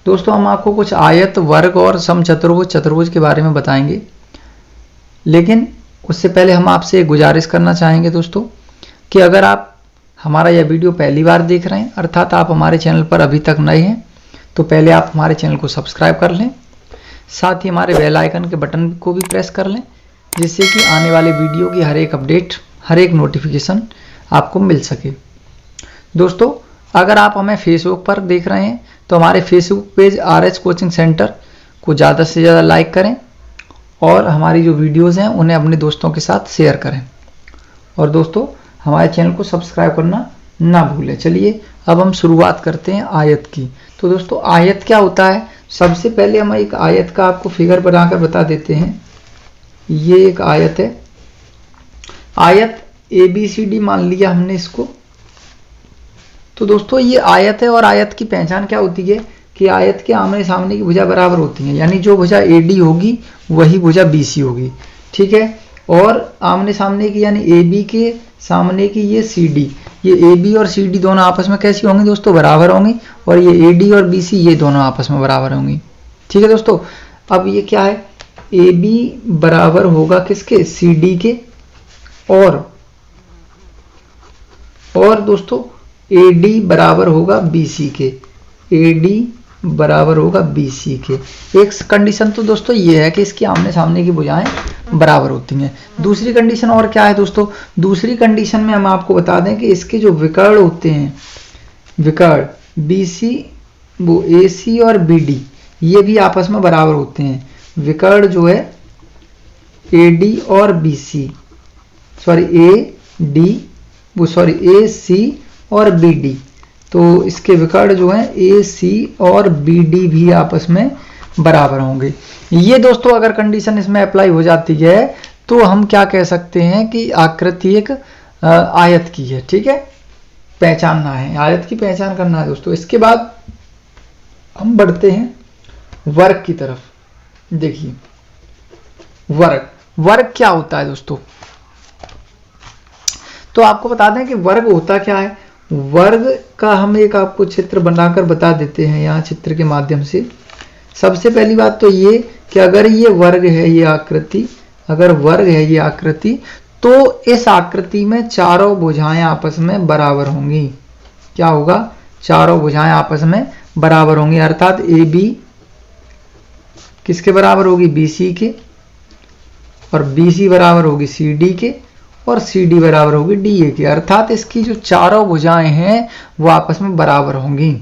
दोस्तों हम आपको कुछ आयत, वर्ग और समचतुर्भुज, चतुर्भुज के बारे में बताएंगे, लेकिन उससे पहले हम आपसे एक गुजारिश करना चाहेंगे दोस्तों कि अगर आप हमारा यह वीडियो पहली बार देख रहे हैं, अर्थात आप हमारे चैनल पर अभी तक नए हैं, तो पहले आप हमारे चैनल को सब्सक्राइब कर लें, साथ ही हमारे बेल आइकन के बटन को भी प्रेस कर लें, जिससे कि आने वाले वीडियो की हर एक अपडेट, हर एक नोटिफिकेशन आपको मिल सके। दोस्तों अगर आप हमें फेसबुक पर देख रहे हैं तो हमारे Facebook page RH coaching centre को ज़्यादा से ज़्यादा लाइक करें और हमारी जो वीडियोज़ हैं उन्हें अपने दोस्तों के साथ शेयर करें, और दोस्तों हमारे चैनल को सब्सक्राइब करना ना भूलें। चलिए अब हम शुरुआत करते हैं आयत की। तो दोस्तों आयत क्या होता है, सबसे पहले हम एक आयत का आपको फिगर बनाकर बता देते हैं। ये एक आयत है, आयत ABCD मान लिया हमने इसको। तो दोस्तों ये आयत है और आयत की पहचान क्या होती है कि आयत के आमने सामने की भुजा बराबर होती है, यानी जो भुजा AD होगी वही भुजा BC होगी, ठीक है। और आमने सामने की यानी AB के सामने की ये CD, ये AB और CD दोनों आपस में कैसी होंगी दोस्तों, बराबर होंगी, और ये AD और BC ये दोनों आपस में बराबर होंगी, ठीक है दोस्तों। अब ये क्या है, AB बराबर होगा किसके, CD के, और दोस्तों AD बराबर होगा BC के, AD बराबर होगा BC के। एक कंडीशन तो दोस्तों ये है कि इसकी आमने सामने की भुजाएं बराबर होती हैं। दूसरी कंडीशन और क्या है दोस्तों, दूसरी कंडीशन में हम आपको बता दें कि इसके जो विकर्ण होते हैं, विकर्ण BC, वो AC और BD ये भी आपस में बराबर होते हैं। विकर्ण जो है AD और BC, AC और BD, तो इसके विकर्ण जो हैं AC और BD भी आपस में बराबर होंगे। ये दोस्तों अगर कंडीशन इसमें अप्लाई हो जाती है तो हम क्या कह सकते हैं कि आकृति एक आयत की है, ठीक है। पहचानना है, आयत की पहचान करना है दोस्तों। इसके बाद हम बढ़ते हैं वर्ग की तरफ। देखिए वर्ग क्या होता है दोस्तों, तो आपको बता दें कि वर्ग होता क्या है। वर्ग का हम एक आपको चित्र बनाकर बता देते हैं यहाँ चित्र के माध्यम से। सबसे पहली बात तो ये कि अगर ये वर्ग है, ये आकृति, अगर वर्ग है ये आकृति, तो इस आकृति में चारों भुजाएं आपस में बराबर होंगी। क्या होगा, चारों भुजाएं आपस में बराबर होंगी, अर्थात AB किसके बराबर होगी, BC के, और BC बराबर होगी CD के, और CD बराबर होगी DA के, अर्थात इसकी जो चारों भुजाएं हैं वो आपस में बराबर होंगी,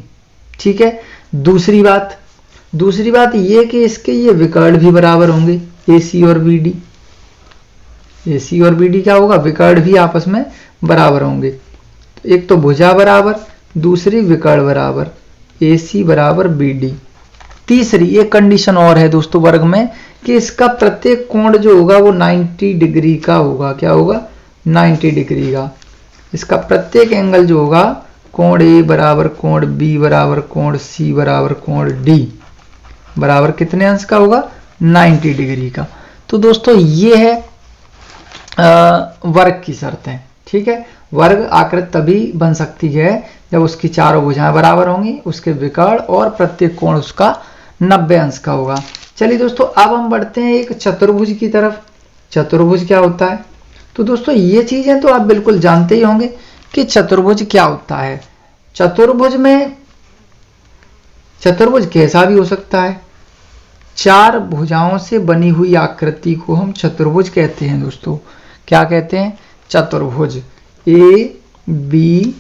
ठीक है। दूसरी बात ये कि इसके ये विकर्ण भी बराबर होंगे, AC और BD। AC और BD क्या होगा, विकर्ण भी आपस में बराबर होंगे। एक तो भुजा बराबर, दूसरी विकर्ण बराबर, AC बराबर BD। तीसरी एक कंडीशन और है दोस्तों वर्ग में कि इसका प्रत्येक कोण जो होगा वो 90 डिग्री का होगा। क्या होगा, 90 डिग्री का। इसका प्रत्येक एंगल जो होगा, कोण A बराबर कोण B बराबर कोण C बराबर कोण D बराबर कितने अंश का होगा, 90 डिग्री का। तो दोस्तों ये है वर्ग की शर्तें, ठीक है। वर्ग आकृति तभी बन सकती है जब उसकी चारों भुजाएं बराबर होंगी, उसके विकर्ण और प्रत्येक कोण उसका 90 अंश का होगा। चलिए दोस्तों अब हम बढ़ते हैं एक चतुर्भुज की तरफ। चतुर्भुज क्या होता है, तो दोस्तों ये चीजें तो आप बिल्कुल जानते ही होंगे कि चतुर्भुज क्या होता है। चतुर्भुज कैसा भी हो सकता है, चार भुजाओं से बनी हुई आकृति को हम चतुर्भुज कहते हैं दोस्तों। क्या कहते हैं, चतुर्भुज, ABCD।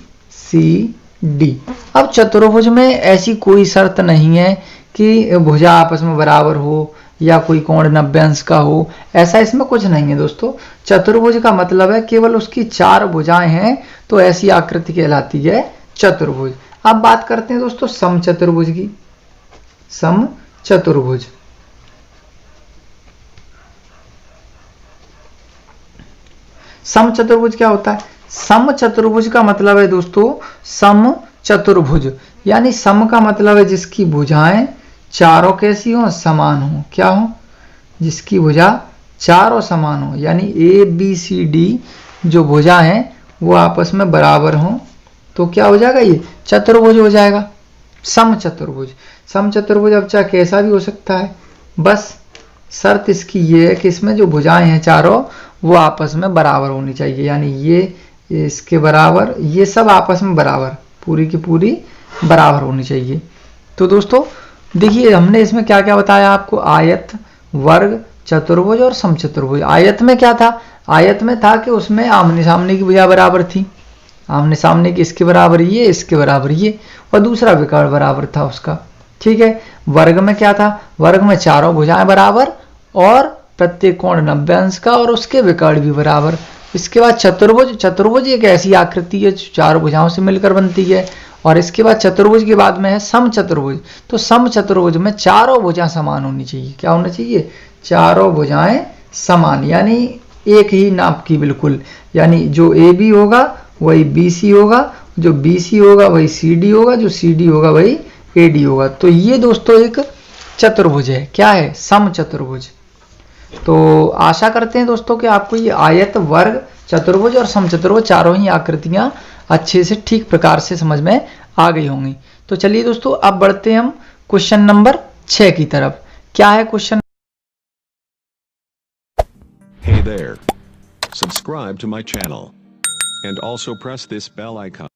अब चतुर्भुज में ऐसी कोई शर्त नहीं है कि भुजा आपस में बराबर हो या कोई कोण 90 अंश का हो, ऐसा इसमें कुछ नहीं है दोस्तों। चतुर्भुज का मतलब है केवल उसकी चार भुजाएं हैं तो ऐसी आकृति कहलाती है चतुर्भुज। अब बात करते हैं दोस्तों समचतुर्भुज की। समचतुर्भुज, समचतुर्भुज क्या होता है, समचतुर्भुज का मतलब है दोस्तों समचतुर्भुज, यानी सम का मतलब है जिसकी भुजाएं चारों कैसी हो, समान हो। क्या हो, जिसकी भुजा चारों समान हो, यानी ABCD जो भुजा हैं वो आपस में बराबर हो, तो क्या हो जाएगा, ये चतुर्भुज हो जाएगा। समचतुर्भुज। समचतुर्भुज अब चाहे कैसा भी हो सकता है, बस शर्त इसकी ये है कि इसमें जो भुजाएं हैं चारों वो आपस में बराबर होनी चाहिए, यानी ये इसके बराबर, ये सब आपस में बराबर, पूरी की पूरी बराबर होनी चाहिए। तो दोस्तों देखिए हमने इसमें क्या क्या बताया आपको, आयत, वर्ग, चतुर्भुज और समचतुर्भुज। आयत में क्या था, आयत में था कि उसमें आमने सामने की भुजा बराबर थी, आमने सामने की इसके बराबर ये, इसके बराबर ये, और दूसरा विकर्ण बराबर था उसका, ठीक है। वर्ग में क्या था, वर्ग में चारों भुजाएं बराबर और प्रत्येक कोण 90 अंश का और उसके विकर्ण भी बराबर। इसके बाद चतुर्भुज, चतुर्भुज एक ऐसी आकृति है जो चार भुजाओं से मिलकर बनती है। और इसके बाद चतुर्भुज के बाद में है समचतुर्भुज। तो समचतुर्भुज में चारों भुजाएं समान होनी चाहिए। क्या होना चाहिए, चारों भुजाएं समान, यानी एक ही नाप की बिल्कुल, यानी जो ए बी होगा वही बी सी होगा, जो बी सी होगा वही सी डी होगा, जो सी डी होगा वही ए डी होगा। तो ये दोस्तों एक चतुर्भुज है। क्या है, समचतुर्भुज। तो आशा करते हैं दोस्तों कि आपको ये आयत, वर्ग, चतुर्भुज और समचतुर्भुज चारों ही आकृतियां अच्छे से ठीक प्रकार से समझ में आ गई होंगी। तो चलिए दोस्तों अब बढ़ते हैं हम क्वेश्चन नंबर 6 की तरफ। क्या है question? Hey there. Subscribe to my channel and also press this bell icon.